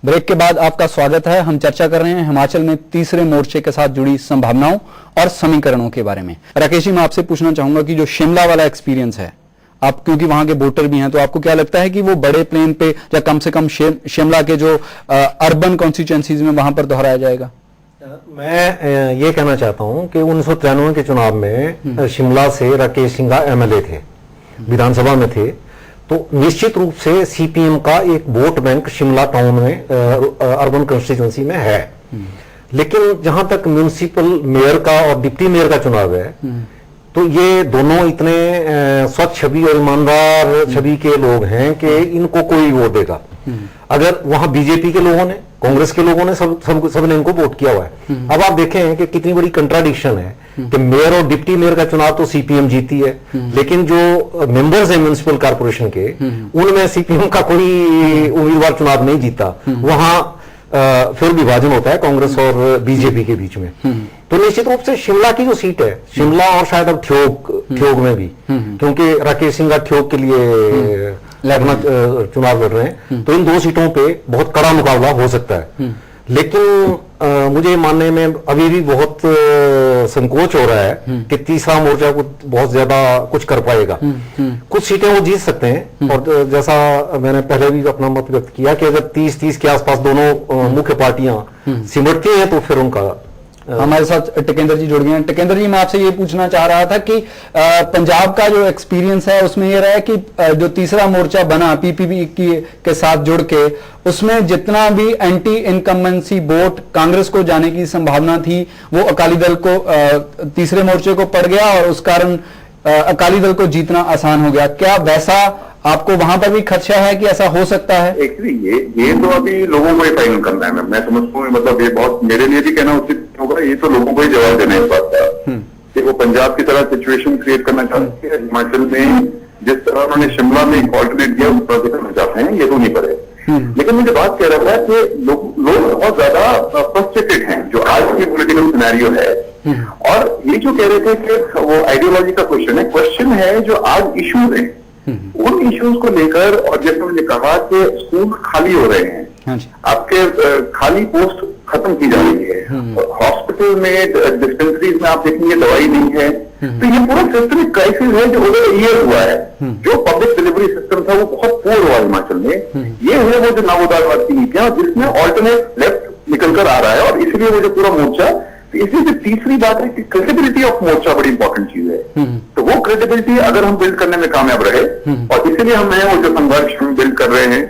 Break के बाद आपका स्वागत है। हम चर्चा कर रहे हैं हिमाचल में तीसरे मोर्चे के साथ जुड़ी संभावनाओं और समीकरणों के बारे में। राकेश जी, मैं आपसे पूछना चाहूंगा कि जो शिमला वाला एक्सपीरियंस है, आप क्योंकि वहां के वोटर भी हैं, तो आपको क्या लगता है कि वो बड़े प्लेन पे या कम से कम शिमला के जो अर्बन कॉन्स्टिट्यूएंसीज में वहां पर दोहराया जाएगा? मैं ये कहना चाहता हूं कि 1993 के चुनाव में शिमला से राकेश सिंघा एमएलए थे, विधानसभा में थे, तो निश्चित रूप से सीपीएम का एक वोट बैंक शिमला टाउन में अर्बन कंस्टिट्यूएंसी में है। लेकिन जहां तक म्यूनिसिपल मेयर का और डिप्टी मेयर का चुनाव है, तो ये दोनों इतने स्वच्छ छवि और ईमानदार छवि के लोग हैं कि इनको कोई वोट देगा। अगर वहां बीजेपी के लोगों ने, कांग्रेस के लोगों ने सबने इनको वोट किया हुआ है। अब आप देखें कि कितनी बड़ी कंट्राडिक्शन है कि मेयर और डिप्टी मेयर का चुनाव तो सीपीएम जीती है, लेकिन जो मेंबर्स हैं म्युनिसिपल कॉर्पोरेशन के, उनमें सीपीएम का कोई उम्मीदवार चुनाव नहीं जीता। वहां फिर विभाजन होता है कांग्रेस और बीजेपी के बीच में। तो निश्चित रूप से शिमला की जो सीट है, शिमला और शायद अब ठियोग में भी, क्योंकि राकेश सिंघा ठियोग के लिए अपना चुनाव लड़ रहे हैं, तो इन दो सीटों पे बहुत कड़ा मुकाबला हो सकता है। लेकिन मुझे मानने में अभी भी बहुत संकोच हो रहा है कि तीसरा मोर्चा बहुत ज्यादा कुछ कर पाएगा। कुछ सीटें वो जीत सकते हैं, और जैसा मैंने पहले भी अपना मत व्यक्त किया कि अगर 30-30 के आसपास दोनों मुख्य पार्टियां सिमटती हैं तो फिर उनका। हमारे साथ टिकेंद्र जी जुड़ गए हैं। टिकेंद्र जी, मैं आपसे ये पूछना चाह रहा था कि पंजाब का जो एक्सपीरियंस है उसमें ये रहा है कि जो तीसरा मोर्चा बना पीपीपी के साथ जुड़ के, उसमें जितना भी एंटी इनकम्बेंसी वोट कांग्रेस को जाने की संभावना थी, वो अकाली दल को तीसरे मोर्चे को पड़ गया और उस कारण अकाली दल को जीतना आसान हो गया। क्या वैसा आपको वहां पर भी खदशा है कि ऐसा हो सकता है? एक्चुअली ये तो अभी लोगों को फाइनल करना है। मैं समझता हूँ, मतलब ये बहुत मेरे लिए भी कहना उचित होगा, ये तो लोगों को ही जवाब देना है इस बात का कि वो पंजाब की तरह सिचुएशन क्रिएट करना चाहते हैं, हिमाचल में जिस तरह उन्होंने शिमला में एक ऑल्टरनेट दिया उस तरह से करना चाहते हैं, ये तो नहीं पड़े। लेकिन मुझे बात कह रहा था कि लोग बहुत ज्यादा फ्रस्ट्रेटेड हैं जो आज की पॉलिटिकल सिनेरियो है। और ये जो कह रहे थे कि वो आइडियोलॉजी का क्वेश्चन है जो आज इश्यूज है, उन इश्यूज को लेकर, और जैसे मैंने कहा कि स्कूल खाली हो रहे हैं, आपके खाली पोस्ट खत्म की जा रही है, हॉस्पिटल में डिस्पेंसरीज में आप देखेंगे दवाई नहीं है, तो ये पूरा सिस्टमिक क्राइसिस है जो ओवर ईयर हुआ है। जो पब्लिक डिलीवरी सिस्टम था वो बहुत पुअर हुआ हिमाचल में। ये है वो जो नवोदारवाद की नीतियां जिसमें ऑल्टरनेट लेफ्ट निकल कर आ रहा है, और इसलिए वो जो पूरा मोर्चा, इसलिए जो तीसरी बात है कि क्रेडिबिलिटी ऑफ मोर्चा बड़ी इंपॉर्टेंट चीज है। तो वो क्रेडिबिलिटी अगर हम बिल्ड करने में कामयाब रहे, और इसीलिए हम वो जो संघर्ष हम बिल्ड कर रहे हैं,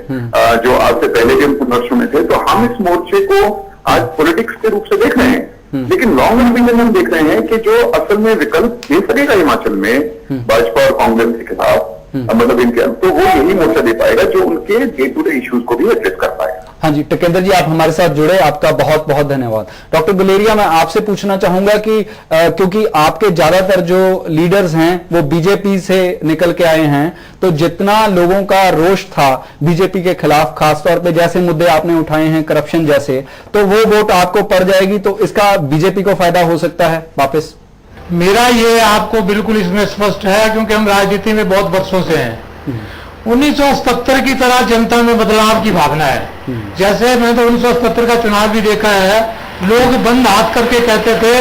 जो आज से पहले के हम संघर्ष में थे, तो हम इस मोर्चे को आज पॉलिटिक्स के रूप से देख रहे हैं। लेकिन लॉन्ग रन में हम देख रहे हैं कि जो असल में विकल्प दे सकेगा हिमाचल में भाजपा और कांग्रेस के खिलाफ, मतलब इनके, तो वो यही मोर्चा दे पाएगा जो उनके डे टू डे इश्यूज को भी एड्रेस कर पाएगा। हाँ जी, टिकेंद्र जी, आप हमारे साथ जुड़े, आपका बहुत बहुत धन्यवाद। डॉक्टर गुलेरिया, मैं आपसे पूछना चाहूंगा कि क्योंकि आपके ज्यादातर जो लीडर्स हैं वो बीजेपी से निकल के आए हैं, तो जितना लोगों का रोष था बीजेपी के खिलाफ, खासतौर पे जैसे मुद्दे आपने उठाए हैं करप्शन जैसे, तो वो वोट आपको पड़ जाएगी, तो इसका बीजेपी को फायदा हो सकता है वापस? मेरा ये आपको बिल्कुल इसमें स्पष्ट है, क्योंकि हम राजनीति में बहुत वर्षों से हैं। 1977 की तरह जनता में बदलाव की भावना है। जैसे मैं तो 1977 का चुनाव भी देखा है, लोग बंद हाथ करके कहते थे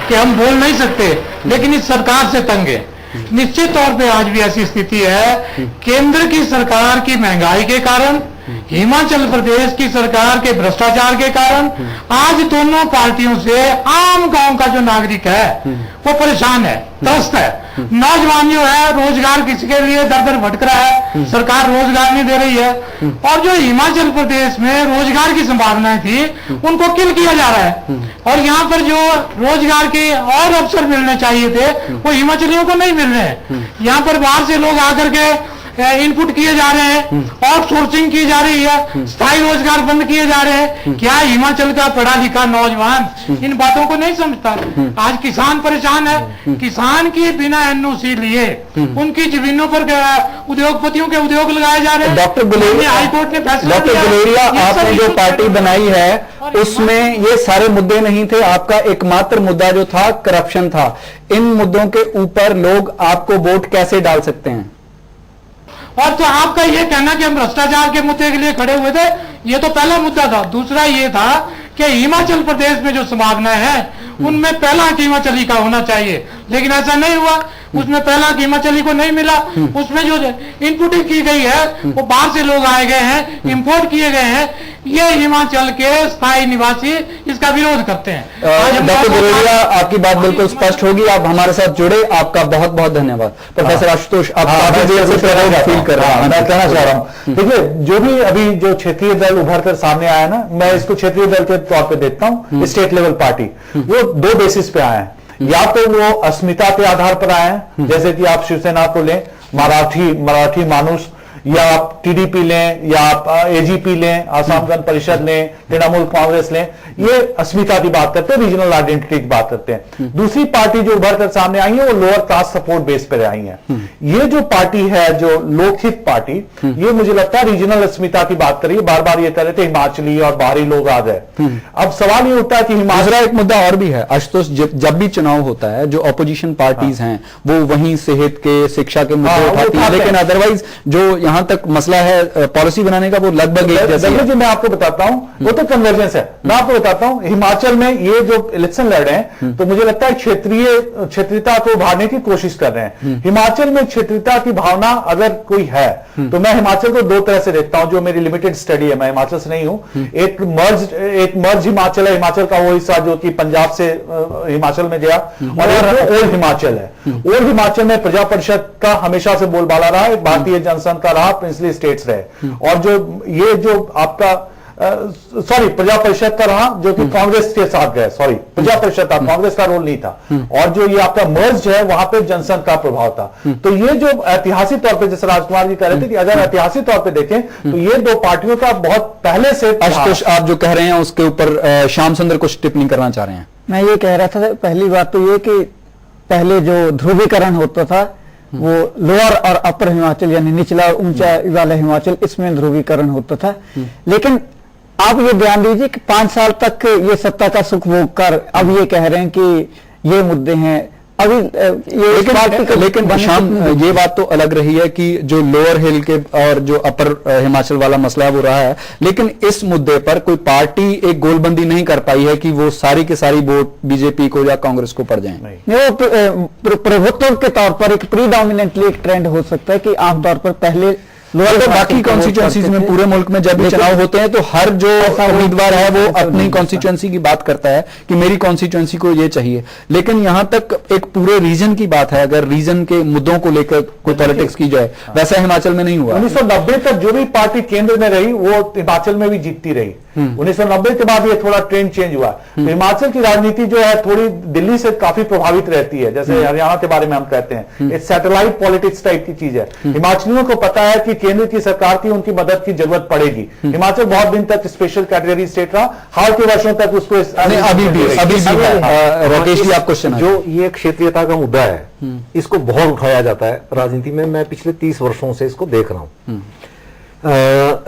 कि हम बोल नहीं सकते, लेकिन इस सरकार से तंग है। निश्चित तौर पे आज भी ऐसी स्थिति है। केंद्र की सरकार की महंगाई के कारण, हिमाचल प्रदेश की सरकार के भ्रष्टाचार के कारण आज दोनों पार्टियों से आम गांव का जो नागरिक है वो परेशान है, त्रस्त है। नौजवान जो है रोजगार किसके लिए दर दर भटक रहा है, सरकार रोजगार नहीं दे रही है, और जो हिमाचल प्रदेश में रोजगार की संभावनाएं थी उनको किल किया जा रहा है। और यहाँ पर जो रोजगार के और अवसर मिलने चाहिए थे वो हिमाचलियों को नहीं मिल रहे हैं। यहाँ पर बाहर से लोग आकर के इनपुट किए जा रहे हैं, और सोर्सिंग की जा रही है, स्थायी रोजगार बंद किए जा रहे हैं। क्या हिमाचल का पढ़ा लिखा नौजवान इन बातों को नहीं समझता? आज किसान परेशान है, किसान की बिना एनओसी लिए उनकी जमीनों पर उद्योगपतियों के उद्योग लगाए जा रहे हैं। डॉक्टर गुलेरिया, हाईकोर्ट ने फैसला डॉक्टर गुलेरिया, आपने जो पार्टी बनाई है उसमें ये सारे मुद्दे नहीं थे, आपका एकमात्र मुद्दा जो था करप्शन था। इन मुद्दों के ऊपर लोग आपको वोट कैसे डाल सकते हैं? और तो आपका ये कहना कि हम भ्रष्टाचार के मुद्दे के लिए खड़े हुए थे, ये तो पहला मुद्दा था। दूसरा ये था कि हिमाचल प्रदेश में जो संभावनाएं हैं उनमें पहला हिमाचली का होना चाहिए, लेकिन ऐसा नहीं हुआ। उसमें पहला हिमाचली को नहीं मिला। उसमें जो इनपुटिंग की गई है वो बाहर से लोग आए गए हैं, इंपोर्ट किए गए हैं। ये हिमाचल के स्थायी निवासी इसका विरोध करते हैं। डॉक्टर गुरेरिया, आपकी बात बिल्कुल स्पष्ट होगी। आप हमारे साथ जुड़े, आपका बहुत बहुत धन्यवाद। प्रोफेसर आशुतोष, आप काफी देर से फील कर रहे हैं। मैं कहना चाह रहा हूँ, देखिए जो भी अभी जो क्षेत्रीय दल उभर कर सामने आया ना, मैं इसको क्षेत्रीय दल के तौर पे देखता हूँ। स्टेट लेवल पार्टी वो दो बेसिस पे आए हैं। या तो वो अस्मिता के आधार पर आए हैं, जैसे कि आप शिवसेना को लें, मराठी मानुष, या आप टीडीपी लें, या आप एजीपी लें, आसाम गण परिषद लें, तृणमूल कांग्रेस लें, ये अस्मिता की बात करते हैं, रीजनल आइडेंटिटी की बात करते हैं। दूसरी पार्टी जो उभर कर सामने आई है वो लोअर कास्ट सपोर्ट बेस पर आई है। ये जो पार्टी है, जो लोकहित पार्टी, ये मुझे लगता है रीजनल अस्मिता की बात करिए। बार बार ये कह रहे थे हिमाचली और बाहरी लोग आ गए। अब सवाल ये उठता है कि दूसरा एक मुद्दा और भी है आशुतोष, जब भी चुनाव होता है जो अपोजिशन पार्टीज हैं वो वहीं सेहत के, शिक्षा के मुद्दे उठाती है, लेकिन अदरवाइज जो यहां तक मसला है पॉलिसी बनाने का वो लगभग एक जैसा है। जी मैं आपको बताता हूं, वो तो कन्वर्जेंस है। मैं आपको बताता हूं, हिमाचल में ये जो इलेक्शन लड़ रहे हैं तो मुझे लगता है क्षेत्रीयता को उभारने की कोशिश कर रहे हैं। हिमाचल में क्षेत्रीयता की भावना अगर कोई है तो मैं हिमाचल को दो तरह से देखता हूं, जो मेरी लिमिटेड स्टडी है, मैं हिमाचल से नहीं हूं। एक मर्ज हिमाचल है, हिमाचल का वो हिस्सा जो कि पंजाब से हिमाचल में गया, और एक ओल्ड हिमाचल है। ओल्ड हिमाचल में प्रजा परिषद का हमेशा से बोलबाला रहा है, भारतीय जनसंघ का रहा, प्रिंसली स्टेट्स रहे। और जो आपका प्रजा परिषद का रहा जो कि कांग्रेस के साथ गए, प्रजा परिषद था, कांग्रेस का रोल नहीं था। और जो ये आपका मर्ज है वहां पे जनसंघ का प्रभाव था। तो ये जो ऐतिहासिक तौर पे, जैसे राजकुमार जी कह रहे थे कि अगर ऐतिहासिक तौर पे देखें तो ये दो पार्टियों का बहुत पहले से। आशुतोष, आप जो कह रहे हैं उसके ऊपर श्याम सुंदर कुछ टिप्पणी करना चाह रहे हैं। मैं ये कह रहा था, पहली बात तो ये कि पहले जो ध्रुवीकरण होता था वो लोअर और अपर हिमाचल यानी निचला और ऊंचा वाला हिमाचल, इसमें ध्रुवीकरण होता था। लेकिन आप ये ध्यान दीजिए कि 5 साल तक ये सत्ता का सुख भोग कर अब ये कह रहे हैं कि ये मुद्दे हैं। अभी ये लेकिन शाम, ये बात तो अलग रही है कि जो लोअर हिल के और जो अपर हिमाचल वाला मसला है वो रहा है, लेकिन इस मुद्दे पर कोई पार्टी एक गोलबंदी नहीं कर पाई है कि वो सारी की सारी वोट बीजेपी को या कांग्रेस को पड़ जाएं। प्रभुत्व के तौर पर एक प्रीडोमिनेंटली एक ट्रेंड हो सकता है कि आमतौर पर पहले लोअर बाकी कॉन्स्टिट्यूएंसीज में पूरे मुल्क में जब भी चुनाव होते हैं तो हर जो उम्मीदवार है वो अपनी कॉन्स्टिट्यूएंसी की बात करता है कि मेरी कॉन्स्टिट्यूएंसी को ये चाहिए, लेकिन यहां तक एक पूरे रीजन की बात है। अगर रीजन के मुद्दों को लेकर कोई पॉलिटिक्स की जाए, वैसा हिमाचल में नहीं हुआ। 1990 तक जो भी पार्टी केंद्र में रही वो हिमाचल में भी जीतती रही। 1990 के बाद ये थोड़ा ट्रेंड चेंज हुआ। तो हिमाचल की राजनीति जो है थोड़ी दिल्ली से काफी प्रभावित रहती है, जैसे हरियाणा के बारे में हम कहते हैं, एक सैटेलाइट पॉलिटिक्स टाइप की चीज है। हिमाचलियों को पता है कि केंद्र की सरकार की उनकी मदद की जरूरत पड़ेगी। हिमाचल बहुत दिन तक स्पेशल कैटेगरी स्टेट रहा, हाल के वर्षों तक उसको अभी भी राकेश जी, आपको जो ये क्षेत्रीयता का मुद्दा है इसको बहुत उठाया जाता है राजनीति में। मैं पिछले 30 वर्षों से इसको देख रहा हूं,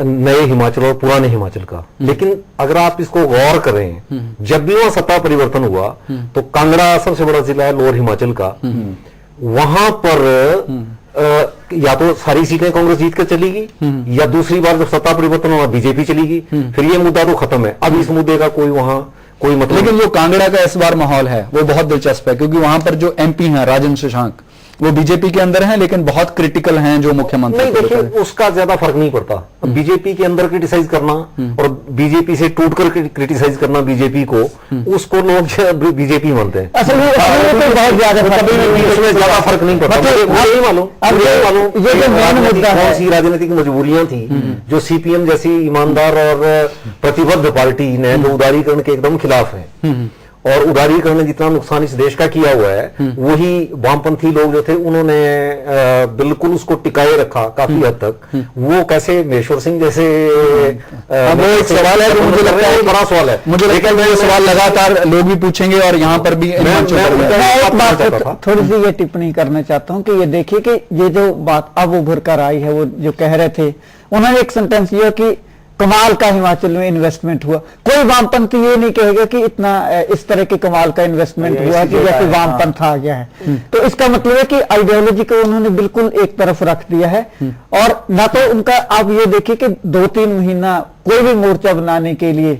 नए हिमाचल और पुराने हिमाचल का। लेकिन अगर आप इसको गौर करें, जब भी वहां सत्ता परिवर्तन हुआ तो कांगड़ा सबसे बड़ा जिला है लोअर हिमाचल का, वहां पर या तो सारी सीटें कांग्रेस जीत कर चलेगी या दूसरी बार जब सत्ता परिवर्तन हुआ बीजेपी चलेगी, फिर ये मुद्दा तो खत्म है। अब इस मुद्दे का कोई मतलब। लेकिन जो कांगड़ा का इस बार माहौल है वो बहुत दिलचस्प है, क्योंकि वहां पर जो एमपी हैं राजन शशांक, वो बीजेपी के अंदर हैं लेकिन बहुत क्रिटिकल हैं जो मुख्यमंत्री। नहीं, देखिए उसका ज्यादा फर्क नहीं पड़ता। बीजेपी के अंदर क्रिटिसाइज करना और बीजेपी से टूटकर क्रिटिसाइज करना बीजेपी को, उसको लोग बीजेपी मानते हैं। असल में बहुत ज्यादा फर्क नहीं पड़ता। ये मालूम ये जो मेन मुद्दा कौन सी राजनीतिक मजबूरियां थी जो सीपीएम जैसी ईमानदार और प्रतिबद्ध पार्टी ने जो उदारीकरण के एकदम खिलाफ है, और उदारीकरण ने जितना नुकसान इस देश का किया हुआ है, वही वामपंथी लोग जो थे उन्होंने बिल्कुल उसको टिकाए रखा काफी हद तक। वो कैसे महेश्वर सिंह जैसे वो एक सवाल है जो मुझे लगता है बड़ा सवाल है, मुझे लगता है ये सवाल लगातार लोग भी पूछेंगे और यहाँ पर भी थोड़ी सी ये टिप्पणी करना चाहता हूँ कि ये देखिए कि ये जो बात अब उभर कर आई है, वो जो कह रहे थे उन्होंने एक सेंटेंस ये कि कमाल का हिमाचल में इन्वेस्टमेंट हुआ। कोई वामपंथी ये नहीं कहेगा कि इतना इस तरह के कमाल का इन्वेस्टमेंट हुआ कि जैसे वामपंथ आ गया है। तो इसका मतलब है कि आइडियोलॉजी को उन्होंने बिल्कुल एक तरफ रख दिया है। और ना तो उनका, आप ये देखिए कि 2-3 महीना कोई भी मोर्चा बनाने के लिए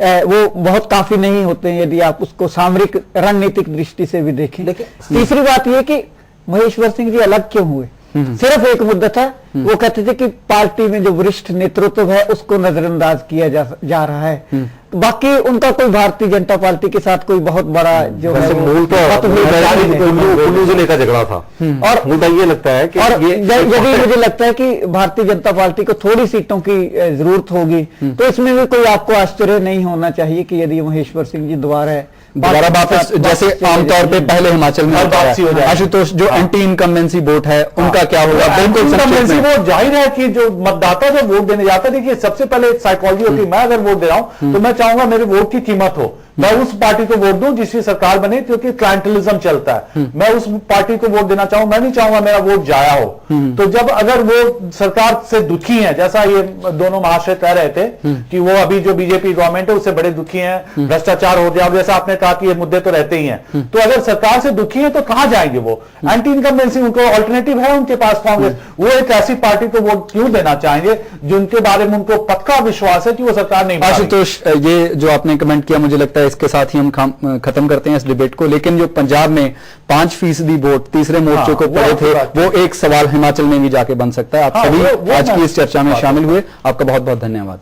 वो बहुत काफी नहीं होते हैं, यदि आप उसको सामरिक रणनीतिक दृष्टि से भी देखें। तीसरी बात यह कि महेश्वर सिंह जी अलग क्यों हुए? सिर्फ एक मुद्दा था, वो कहते थे कि पार्टी में जो वरिष्ठ नेतृत्व है उसको नजरअंदाज किया जा रहा है। बाकी उनका कोई भारतीय जनता पार्टी के साथ कोई बहुत बड़ा जो है मूल तो कुल्लू जिले का झगड़ा था। और मुद्दा ये लगता है कि यदि मुझे लगता है कि भारतीय जनता पार्टी को थोड़ी सीटों की जरूरत होगी, तो इसमें भी कोई आपको आश्चर्य नहीं होना चाहिए कि यदि महेश्वर सिंह जी दोबारा वापस, जैसे आमतौर पे पहले हिमाचल में वापसी हो जाए। आशुतोष, जो एंटी इनकम्बेंसी वोट है उनका क्या होगा? बिल्कुल इनकम्बेंसी वोट, जाहिर है कि जो मतदाता जब वोट देने जाता है, देखिए सबसे पहले साइकोलॉजी होती है, मैं अगर वोट दे रहा हूं तो मैं चाहूंगा मेरे वोट की कीमत हो, मैं उस पार्टी को वोट दूं जिसकी सरकार बने, क्योंकि क्लाइंटलिज्म चलता है। मैं उस पार्टी को वोट देना चाहूं, मैं नहीं चाहूंगा मेरा वोट जाया हो। तो जब अगर वो सरकार से दुखी है, जैसा ये दोनों महाशय कह रहे थे कि वो अभी जो बीजेपी गवर्नमेंट है उससे बड़े दुखी हैं, भ्रष्टाचार हो गया, जैसा आपने कहा कि ये मुद्दे तो रहते ही हैं, तो अगर सरकार से दुखी है तो कहां जाएंगे वो? एंटी इनकम्बेंसी उनको ऑल्टरनेटिव है उनके पास कांग्रेस, वो एक ऐसी पार्टी को वोट क्यों देना चाहेंगे जिनके बारे में उनको पक्का विश्वास है कि वो सरकार नहीं। आशुतोष, ये जो आपने कमेंट किया, मुझे लगता है इसके साथ ही हम खत्म करते हैं इस डिबेट को। लेकिन जो पंजाब में 5% वोट तीसरे मोर्चे को पड़े थे, वो एक सवाल हिमाचल में भी जाके बन सकता है। आप सभी आज की इस चर्चा में शामिल हुए, आपका बहुत बहुत धन्यवाद।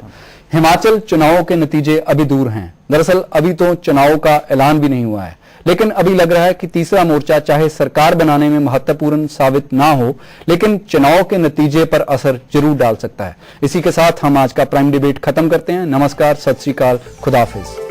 हिमाचल चुनावों के नतीजे अभी दूर हैं। दरअसल अभी तो चुनावों का ऐलान भी नहीं हुआ है, लेकिन अभी लग रहा है कि तीसरा मोर्चा चाहे सरकार बनाने में महत्वपूर्ण साबित ना हो, लेकिन चुनाव के नतीजे पर असर जरूर डाल सकता है। इसी के साथ हम आज का प्राइम डिबेट खत्म करते हैं। नमस्कार, सत श्री अकाल, खुदाफिज।